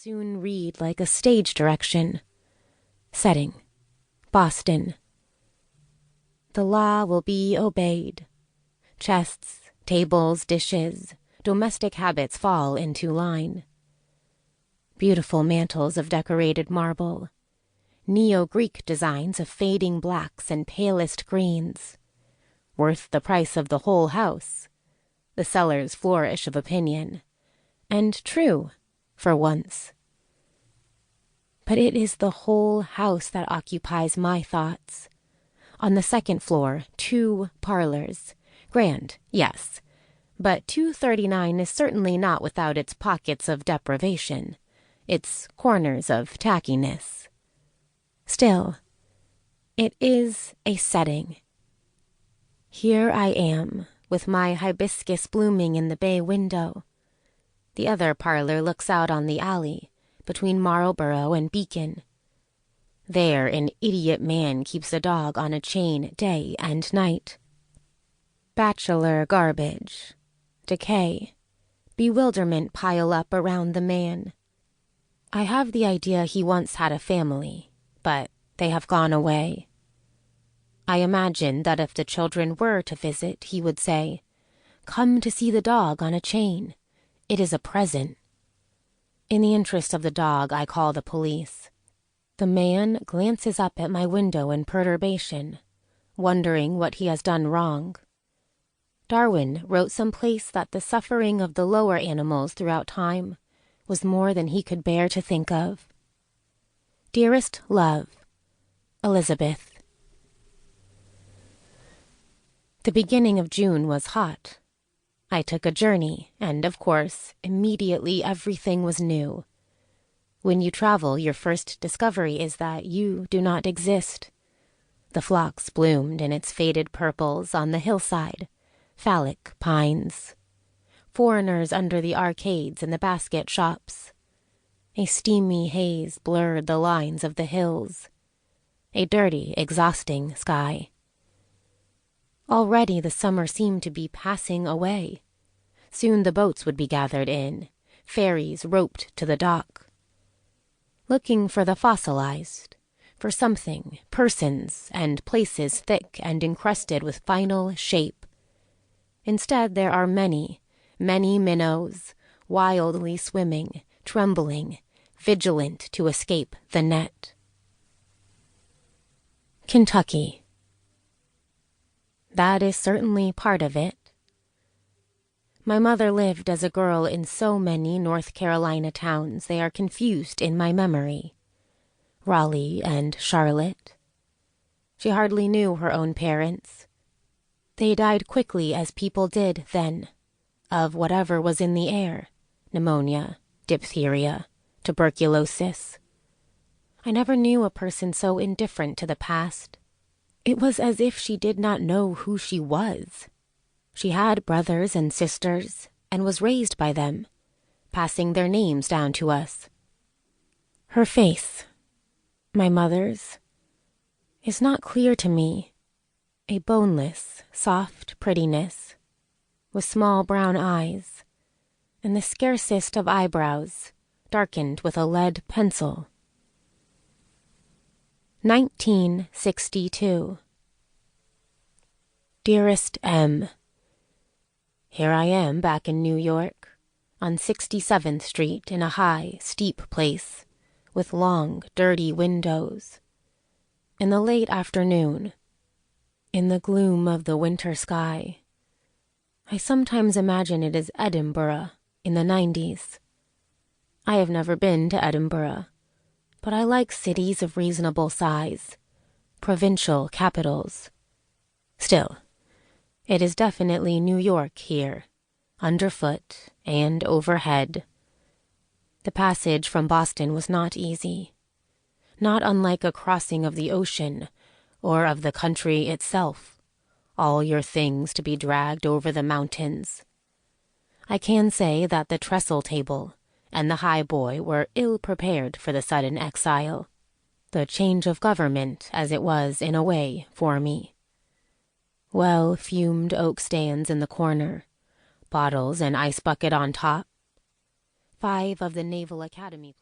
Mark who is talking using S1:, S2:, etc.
S1: soon read like a stage direction. Setting: Boston. The law will be obeyed. Chests, tables, dishes, domestic habits fall into line. Beautiful mantels of decorated marble. Neo-Greek designs of fading blacks and palest greens. Worth the price of the whole house. The seller's flourish of opinion. And true, for once. But it is the whole house that occupies my thoughts. On the second floor, 2 parlors. Grand, yes, but 239 is certainly not without its pockets of deprivation, its corners of tackiness. Still, it is a setting. Here I am, with my hibiscus blooming in the bay window. The other parlor looks out on the alley, between Marlborough and Beacon. There an idiot man keeps a dog on a chain day and night. Bachelor garbage, decay, bewilderment pile up around the man. I have the idea he once had a family, but they have gone away. I imagine that if the children were to visit, he would say, "Come to see the dog on a chain. It is a present." In the interest of the dog, I call the police. The man glances up at my window in perturbation, wondering what he has done wrong. Darwin wrote someplace that the suffering of the lower animals throughout time was more than he could bear to think of. Dearest love, Elizabeth. The beginning of June was hot. I took a journey, and, of course, immediately everything was new. When you travel, your first discovery is that you do not exist. The phlox bloomed in its faded purples on the hillside, phallic pines. Foreigners under the arcades and the basket shops. A steamy haze blurred the lines of the hills. A dirty, exhausting sky. Already the summer seemed to be passing away. Soon the boats would be gathered in, ferries roped to the dock. Looking for the fossilized, for something, persons, and places thick and encrusted with final shape. Instead, there are many, many minnows, wildly swimming, trembling, vigilant to escape the net. Kentucky. That is certainly part of it. My mother lived as a girl in so many North Carolina towns they are confused in my memory. Raleigh and Charlotte. She hardly knew her own parents. They died quickly as people did then, of whatever was in the air, pneumonia, diphtheria, tuberculosis. I never knew a person so indifferent to the past. It was as if she did not know who she was. She had brothers and sisters, and was raised by them, passing their names down to us. Her face, my mother's, is not clear to me. A boneless, soft prettiness, with small brown eyes, and the scarcest of eyebrows, darkened with a lead pencil. 1962. Dearest M., here I am back in New York, on 67th Street in a high, steep place, with long, dirty windows. In the late afternoon, in the gloom of the winter sky, I sometimes imagine it is Edinburgh in the 90s. I have never been to Edinburgh, but I like cities of reasonable size, provincial capitals. Still, it is definitely New York here, underfoot and overhead. The passage from Boston was not easy, not unlike a crossing of the ocean or of the country itself, all your things to be dragged over the mountains. I can say that the trestle table and the highboy were ill prepared for the sudden exile, the change of government as it was in a way for me. Well-fumed oak stands in the corner, bottles and ice bucket on top. 5 of the Naval Academy